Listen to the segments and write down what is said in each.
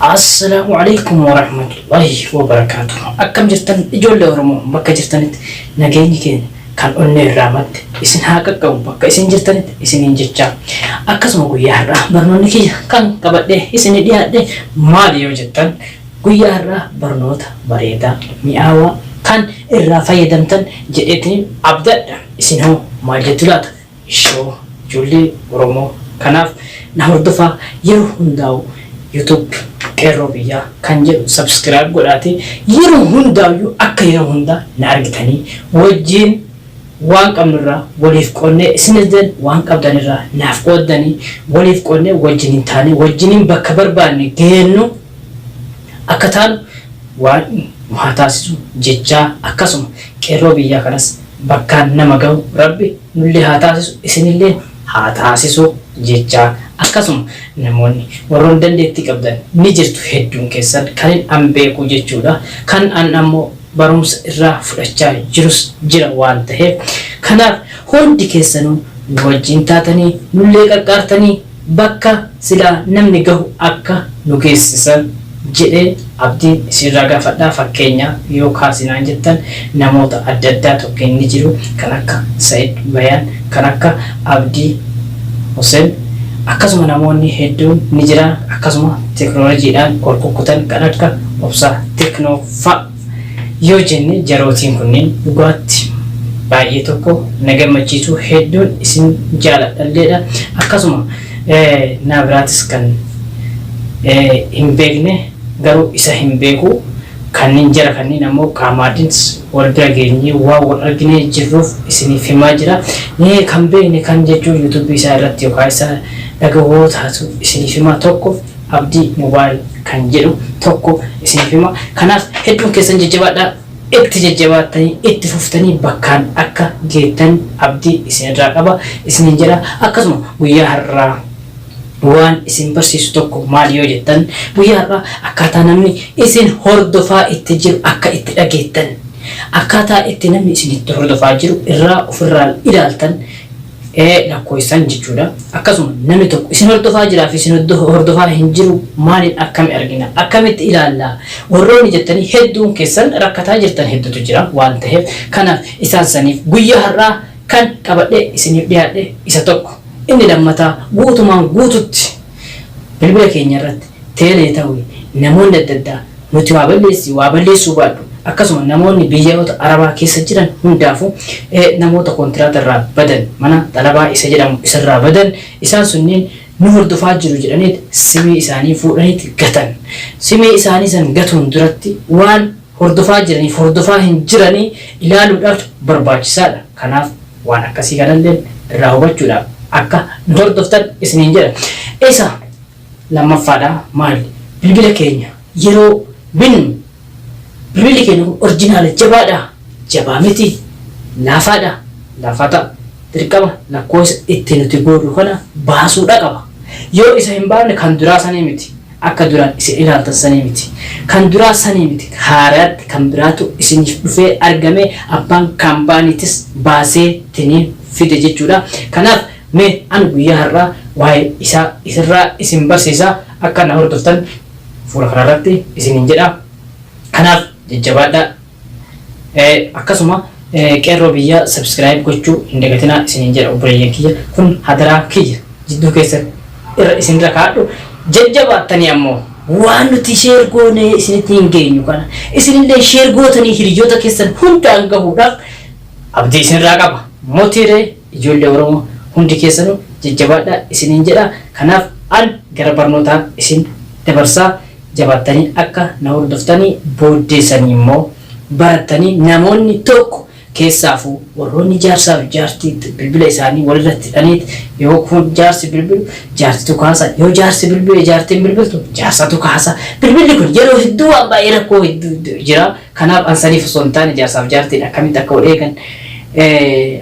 Assalamualaikum warahmatullahi wabarakatuh. Akkam jirtan ijoollee Oromoo bakka jirtanitti nageenyi keenya kan onnee irraa madde isin haa qaqqabu bakka isin jirtanitti isiniin jechaa. Akkasuma guyyaa har'aa barnoonni kiyya kan qabadhee isin dhiyaadhe maali yoo jettan guyyaa har'aa barnoota bareedaa mi'aawaa kan irraa fayyadamtan jedheetiin abdadha. Isin hoo maal jettu laata? Ishoo ijoollee Oromoo kanaaf na hordofaa yeroo hundaa'u YouTube Qeerroo Biyyaa kan jedhu subscribe godhaatee yeroo hundaayyuu akka yeroo hundaa na argitanii wajjin waan qabnurraa waliif qonnee isinillee waan qabdanirraa naaf qooddanii waliif qonnee wajjiniin taanee wajjiniin bakka barbaanne geennu akka taanu waan nu haa taasisu jechaa akkasuma Qeerroo Biyyaa kanas bakkaan nama ga'u Rabbi nullee haa taasisu isinillee haa taasisu jechaa. Akkasuma namoonni warroon dandeettii qabdan ni jirtu hedduun keessan kan an beeku jechuudha. Kan an ammoo barumsa irraa fudhachaa jirus jira waan ta'eef kanaaf hundi keessanuu nu wajjin taatanii nullee qaqqaartanii bakka silaa namni gahu akka nu geessisan jedhee abdii isinirraa gaafadhaa. Fakkeenyaa yoo kaasinaan jettan namoota adda addaa tokkeen ni jiru kan akka Said Bayaan, kan akka Abdii Hussein, akkasuma namoonni hedduun ni jira. Akkasuma teknooloojiidhaan ol kukkutan kan akka obsaa teknoofa yoo jenne jarootiin kunniin dhugaatti baay'ee tokko na gammachiisu hedduun isin jaaladhalleedha. Akkasuma naa biraatis kan hin beekne garuu isa hin beeku kanneen jara kanneen ammoo qaamaadins wal bira geenyee waa wal arginee jirruuf isiniif himaa jira. Kan beekne kan jechuun YouTube isaa irratti yookaan isa dhagahoo taatu isiniif himaa tokko Abdii Mobile kan jedhu tokko isiniif himaa. Kanaaf hedduun keessan jajjabaadhaa itti jajjabaattanii itti fuftanii bakkaan akka geettan abdii isinirraa qaba isiniin jedha. Akkasuma guyyaa har'aa waan isin barsiisu tokko maali yoo jettan guyyaa har'aa akkaataa namni isin hordofaa itti jiru akka itti dhageettan akkaataa itti namni isin itti hordofaa jiru irraa ofirraa ilaaltan lakkoofsan jechuudha. Akkasuma namni tokko isin hordofaa jiraa fi isin hordofaa hin jiru maaliin akkami argina akkamitti ilaallaa warroonni jettanii hedduun keessan rakkataa jirtan hedduutu jira waan ta'eef kanaaf isaan saniif guyyaa har'aa kan qabadhee isiniif dhiyaadhe isa tokko. Inni lammataa guutumaan guututti bilbila keenya irratti teelee ta'uu namoonni adda addaa nuti waa balleessuu baadhu akkasuma namoonni biyyoota Arabaa keessa jiran hundaafu namoota kontiraata irraa badan mana xalabaa isa jedhamu isarraa badan isaan sunniin nu hordofaa jiru jedhaniit simii isaanii fuudhaniit gatan. Simii isaanii san gatuun duratti waan hordofaa jiraniif hordofaa hin jiranii ilaaluudhaaf barbaachisaadha. Kanaaf waan akkasii kanallee irraa hubachuudhaaf akka nu hordoftan isiniin jedha. Isa lammaffaadha maali? Bilbila keenya yeroo binnu bilbilli keenya orjinaala jabaadha jabaa miti laafaadha laafata dirqama lakkoofsa itti nuti godhu kana baasuudha qaba. Yoo isa hin baafne kan duraa sanii miti akka duraan isin ilaaltan sanii miti kan duraa sanii miti haaraatti kan biraatu isiniif dhufee argame abbaan kaampaaniitis baasee tiniin fide jechuudha. Kanaaf mee an guyyaa har'aa waa'ee isaa isirraa isin barsiisaa akka na hordoftan fuula kanarratti isiniin jedha. Kanaaf jajjabaadhaa. Akkasuma Qeerroo Biyyaa subscribe gochuu hin dagatinaa isiniin jedha. Obboleeyyan kiyya kun hadaraa kiyya jidduu keessan irra isinirra kaadhu jajjabaattanii ammoo waan nuti sheer goone isinitti hin geenyu kana isinillee sheer gootanii hiriyoota keessan hundaan gahuudhaaf abdii isinirraa qaba. Mootiiree ijoollee Oromoo hundi keessanuu jajjabaadhaa isiniin jedha. Kanaaf an gara barnootaa isin dabarsaa jabaattanii akka na hordoftanii booddeessanii immoo barattanii namoonni tokko keessaafuu warroonni jaarsaaf jaartii bilbila isaanii walirratti hidhaniit yoo kun jaarsi bilbilu jaartitu kaasa yoo jaarsi bilbile jaartiin bilbiltu jaarsatu kaasa. Bilbilli kun yeroo hedduu waan baay'ee rakkoo hedduu jira. Kanaaf an saniif osoo hin taane jaarsaaf jaartiin akkamitti akka wal eegan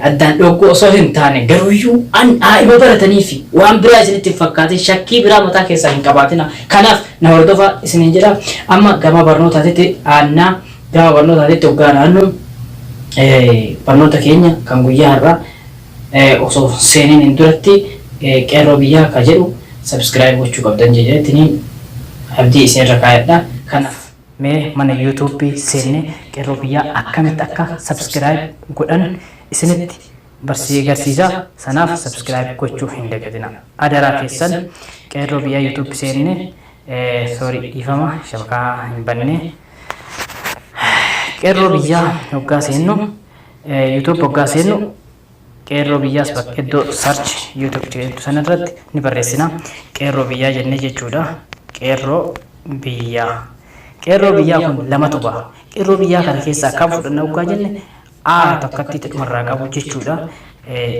addaan dhooggoo osoo hin taane garuuyyuu an dhaa'iba baratanii fi waan biraa isinitti fakkaate shakkii biraa mataa keessaa hin qabaatina. Kanaaf na hordofaa isiniin jedha. Amma gama barnootaatitti aannaa gama barnootaatitti hoggaa naannoo barnoota keenya kan guyyaa har'aa osoo seeniin hin duratti Qeerroo Biyyaa ka jedhu subscribe gochuu qabdan jedheetiniin abdii isin irra kaayadha. Kanaaf mee mana YouTube seenne qeerroo biyyaa akkamitti akka subscribe godhan isinitti barsiisa. Sanaaf subscribe gochuu hin dagatina. Adaraa keessan qeerroo biyyaa YouTube seenne sorry dhiifama shabakaa hin banne. Qeerroo biyyaa hoggaa seennu YouTube hoggaa seennu qeerroo biyyaas bakka iddoo search YouTube jedhu sanarratti ni barreessina. Qeerroo biyyaa jennee jechuudha. Qeerroo biyyaa kun lamatu ba'a. Qeerroo biyyaa kana keessaa kan fudhanna hoggaa jenne A tokkotti dhumarraa qabu jechuudha.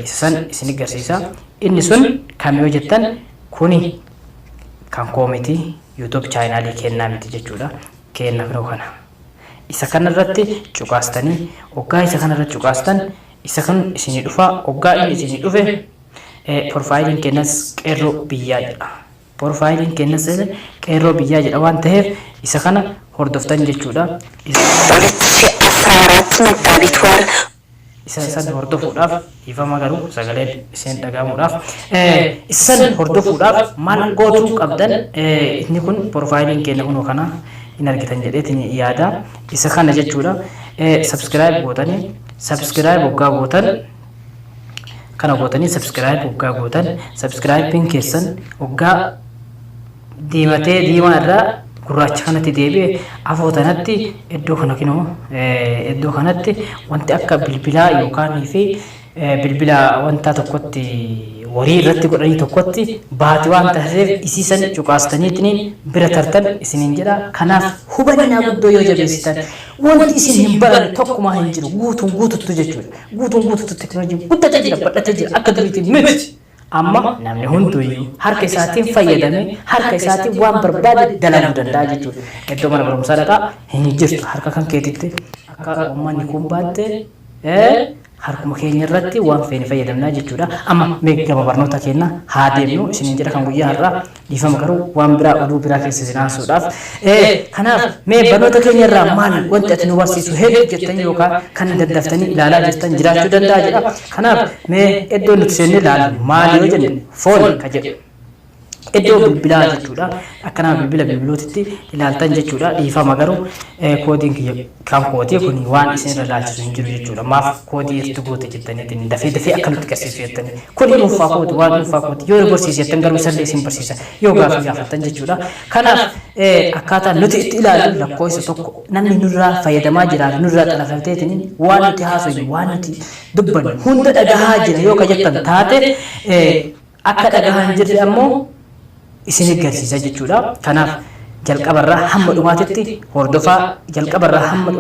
Isa san isin agarsiisa. Inni sun kam yoo jettan kuni kan koomiti YouTube channel kennaa miti jechuudha. Kenna biroo kana. Isa kanarratti cuqaastanii hoggaa isa kanarratti cuqaastan isa kan isin dhufa hoggaa inni isin dhufe profiling kennas qeerroo biyyaa jedha. Profiling kennas qeerroo biyyaa jedha waan ta'eef isa kana hordoftan jechuudha. Isa san hordofuudhaaf dhiifama garuu sagaleen isin dhagahamuudhaaf isa san hordofuudhaaf maal gootuu qabdan inni kun profiling kenna kun kana in argitan jedheetiin yaada. Isa kana jechuudha. Subscribe gootanii subscribe hoggaa gootan kana gootanii subscribe hoggaa gootan subscribing keessan hoggaa diimatee diimaa irraa gurraacha kanatti deebi'e afootanatti iddoo kana kinoo iddoo kanatti wanti akka bilbilaa yookaan fi bilbila wanta tokkotti warii irratti godhanii tokkotti baati waan ta'eef isiisan cuqaastaniitiin bira tartan isiniin jedha. Kanaaf hubannaa guddoo yoo jabeessitan wanti isin hin baranne tokkumaa hin jiru guutuutu jechuudha. Guutuutu teknoolojii guddatee jira badhatee jira akka duriitiin miti. Amma namni hunduyyuu harka isaatiin fayyadamee harka isaatiin waan barbaade dalaguu danda'a jechuudha. Iddoo mana barumsaa dhaqaa hin jirtu harka kan keetitti akka uummanni kun baatte harkuma keenya irratti waan feene fayyadamnaa jechuudha. Amma mee gama barnoota keenya haa deemnu isiniin jedha kan guyyaa har'aa dhiifama garuu waan biraa oduu biraa keessa isin haasuudhaaf. Kanaaf mee barnoota keenya irraa maal wanti ati nu barsiisu hedduu jettanii yookaan kan daddaftanii ilaalaa jirtan jiraachuu danda'a jedha. Kanaaf mee iddoo nuti seennee ilaalu maal yoo jenne foon ka jedhu iddoo bilbilaa jechuudha. Akkanaa bilbilootitti ilaaltan jechuudha. Dhiifama garuu koodiin kan koodii kun waan isin irra ilaalchisu hin jiru jechuudha. Maaf koodii itti goote jettaniitiin dafee akka nutti qabsiisu jettanii kun dhuunfaa kooti waan dhuunfaa kooti yoo barsiise jettan garuu isallee isin barsiisa yoo gaafii gaafattan jechuudha. Kanaaf akkaataa nuti itti ilaalu lakkoofsa tokko namni nurraa fayyadamaa jiraatu nurraa xalafateetiin waan nuti haasofnu waan nuti dubbannu hunda dhagahaa jira yoo ka jettan taate akka dhagahaa hin jirre ammoo isin agarsiisa jechuudha. Kanaaf jalqabarraa hamma dhumaatitti hordofaa jalqabarraa hamma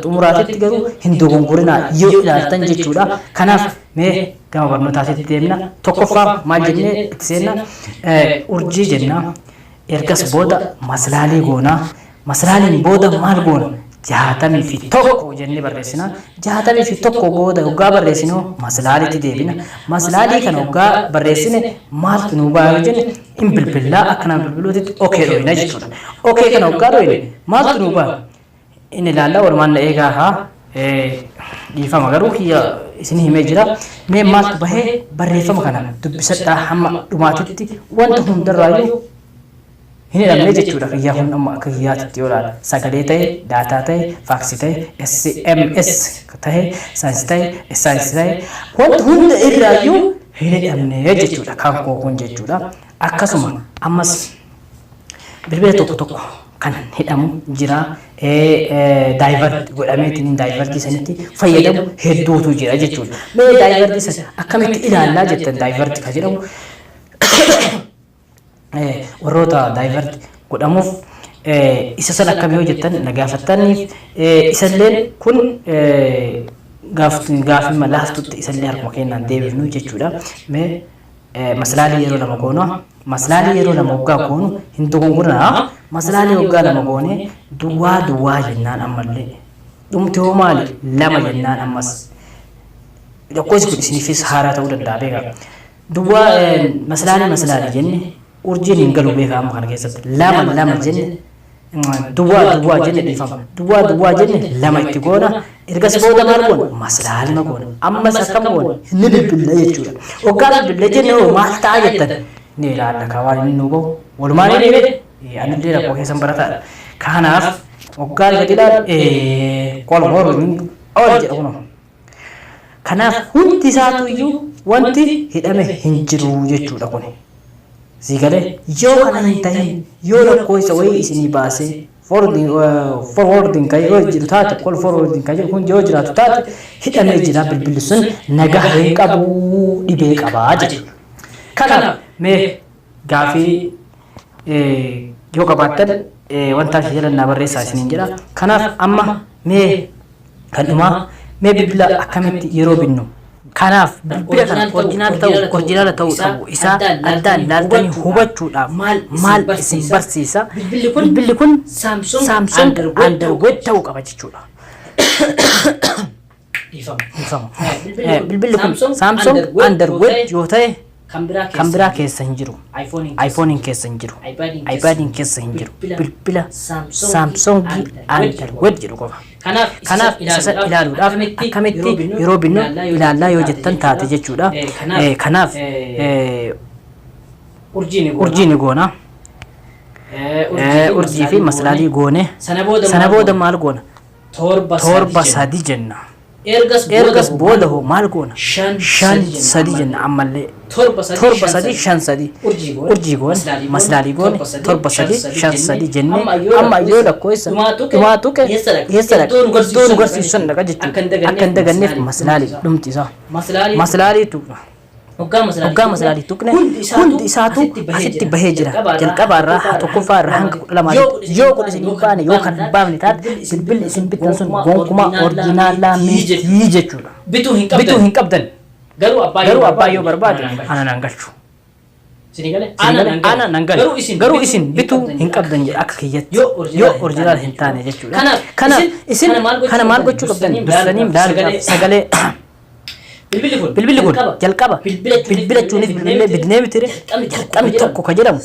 xumuraatitti garuu hin dogongorinaa yoo ilaaltan jechuudha. Kanaaf mee gama barnootaatitti deemna. Tokkoffaa maal jennee itti seenna urjii jenna. Ergas booda maslaalee goonaa. Maslaaliin booda maal goona? 61 jennee barreessina. 61 booda hoggaa barreessinu maslaaliitti deebina. Maslaalii kana hoggaa barreessine maaltu nu ba'a jenne hin bilbilaa akkanaa bilbilootitti okee dhoyina jechuudha. Okee kana hoggaa dhoyine maaltu nu ba'a? Inni ilaallaa walumaan na eegaa haa dhiifama garuu isin himee jira. Mee maaltu bahee barreeffama kana dubbisadhaa hamma dhumaatitti wanta hundarraayyuu hin hidhamne jechuudha. Kiyyaa kun amma akka kiyyaatitti yoo ilaala sagalee ta'e daataa ta'e faaksii ta'e SMS ta'e saayinsii ta'e saayinsii ta'e wanta hunda irraayyuu hin hidhamne jechuudha. Kan koo kun jechuudha. Akkasuma ammas bilbila tokko kan hidhamu jira. Daayivert godhameetiin daayivertii sanitti fayyadamu hedduutu jira jechuudha. Mee daayivertii sana akkamitti ilaallaa jettan daayivertii kan jedhamu warroota daayivert godhamuuf isa san akkam yoo jettan na gaafattaniif isalleen kun gaafii malaastutti isallee harkuma kennaan deebifnu jechuudha. Mee maslaalii yeroo lama goona. Maslaalii yeroo lama hoggaa goonu hin dogongorina. Maslaalii hoggaa lama goone duwwaa jennaan ammallee dhumti hoo maali lama jennaan ammas lakkoofsi kun isiniifis haaraa ta'uu danda'a beekaa. Duwwaa maslaalii jenne urjiin hin galu beekaa amma kana keessatti lama jenne duwwaa jenne dhiifama duwwaa jenne lama itti goona. Ergas booda maal goona maslaalima goona. Ammas akkam goona inni bilbilla jechuudha. Hoggaa bilbilla jenne hoo maal ta'a jettan ni ilaalla kaa waan inni nu bahu walumaan inni anillee rakkoo keessan barataadha. Kanaaf waggaa gadiidhaan qol horuun ol jedha kunuun. Kanaaf hundi isaatu iyyuu wanti hidhame hin jiru jechuudha kun. Sigalee yoo kana hin ta'in yoo rakkoo isa wayii isinii baasee forwarding kan yoo jiru taate qol forwarding kan kun yoo jiraatu taate hidhamee jira bilbilli sun nagaa hin qabu dhibee qabaa jechuudha. Kanaaf mee gaafii yoo qabaattan wanta jalannaa barreessaa isiniin jedha. Kanaaf amma mee kan dhumaa mee bilbila akkamitti yeroo binnu kanaaf bilbila kana orjinaala ta'uu qabu isaa addaan laaltanii hubachuudhaaf maal isin barsiisa bilbilli kun Samsung Android ta'uu qaba jechuudha. Bilbilli kun Samsung Android yoo ta'e kan biraa keessa hin jiru. iPhone keessa hin jiru. iPad keessa hin jiru. Bilbila Samsung Android jedhu qofa. Kanaaf isa ilaaluudhaaf akkamitti yeroo binnu ilaallaa yoo jettan taate jechuudha. Kanaaf urjii ni goona. Urjii fi maslaalii goone sana booda maal goona? Torba sadi jenna. Ergas booda hoo maal goona? Shan sadi jenna ammallee. Torba sadi shan sadi urjii goone maslaalii goone torba sadi shan sadi jenne amma yoo lakkoofsa dhumaa tuqe keessa dhaqa iddoo nu garsiisan dhaqa jechuudha. Akka hin daganneef maslaalii dhumti isaa maslaalii tuqna. Hoggaa maslaalii tuqne hundi isaatu asitti bahee jira. Jalqabaarraa tokkoffaa irraa hanga 12 yoo kun isin hin baane yoo kan hin baafne taate bilbilli isin bittan sun gonkumaa orjinaalaa miti jechuudha. Bituu hin qabdan. Garuu abbaa yoo barbaade ana nan galchu. Ana nan galchu. Garuu isin bituu hin qabdan jedha akka kiyyatti yoo orjinaal hin taane jechuudha. Kanaaf isin kana maal gochuu qabdan dursanii ilaaluudhaaf sagalee bilbilli kun jalqaba bilbilachuunis bilbilee bidnee bitire jalqabni tokko ka jedhamu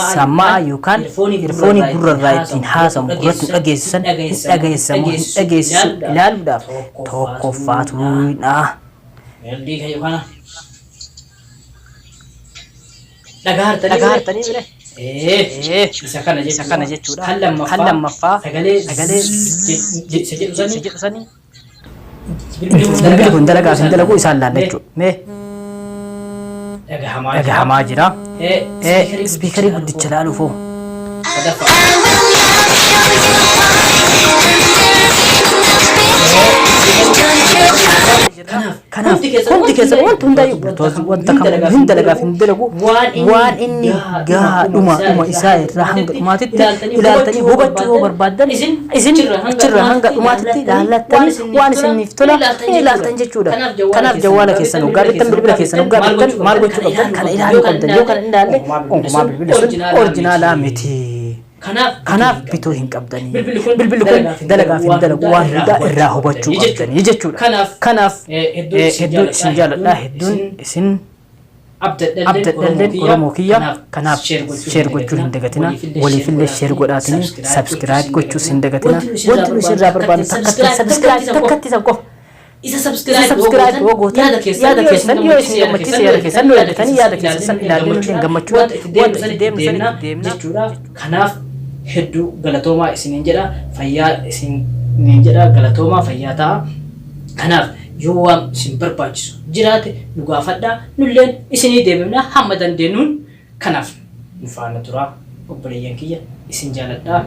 sammaa yookaan irfoonii gurrarraa ittiin haasamu gurratti dhageessisan dhageessamu hin dhageessisu ilaaluudhaaf tokkoffaatuudha. Dhagaa hartanii bile isa kana jechuudha. Kan lammaffaa sagalee jedhu sanii bilbilli kun dalagaa fi dalaguu isaan laalla jechuudha. Mee dhagahamaa jira. Ispiikarii guddicha laaluuf hoo kanaaf hundi keessan wanti hundaayyuu wanta kam hin dalagaa fi hin dalagu waan inni dhuma isaa irraa hanga dhumaatitti ilaaltanii hubachuu yoo barbaaddan isin achirraa hanga dhumaatitti ilaallattanii waan isiniif tola ilaaltan jechuudha. Kanaaf jawwaala keessan hoggaa bittan bilbila keessan hoggaa bittan maal gochuu qabdan kana ilaaluu qabdan yoo kana ilaalle gonkumaa bilbilli sun orjinaalaa miti. Kanaaf bituu hin qabdanii bilbilli kun dalagaa fi dalagu waan hundaa irraa hubachuu qabdanii jechuudha. Kanaaf hedduun isin jaaladha hedduun isin abdadhalleen Oromoo kiyya. Kanaaf sheer gochuu hin dagatina waliifillee sheer godhaatanii sabskiraayib gochuus hin dagatina wanti nu isinirraa barbaadu takkatti sabskiraayib takkatti isa qofa. Isa subscribe yoo gootan yaada keessan yoo isin gammachiise yaada keessan nu yaadatanii yaada keessan ilaallee nuti gammachuu wanta itti deemna jechuudha. Kanaaf hedduu galatoomaa isiniin jedha fayyaa isiniin jedha galatoomaa fayyaa ta'a. Kanaaf yoo waan isin barbaachisu jiraate nu gaafadhaa nulleen isinii deebifna hamma dandeenyuun. Kanaaf nu faana turaa obboleeyyan kiyya isin jaaladhaa.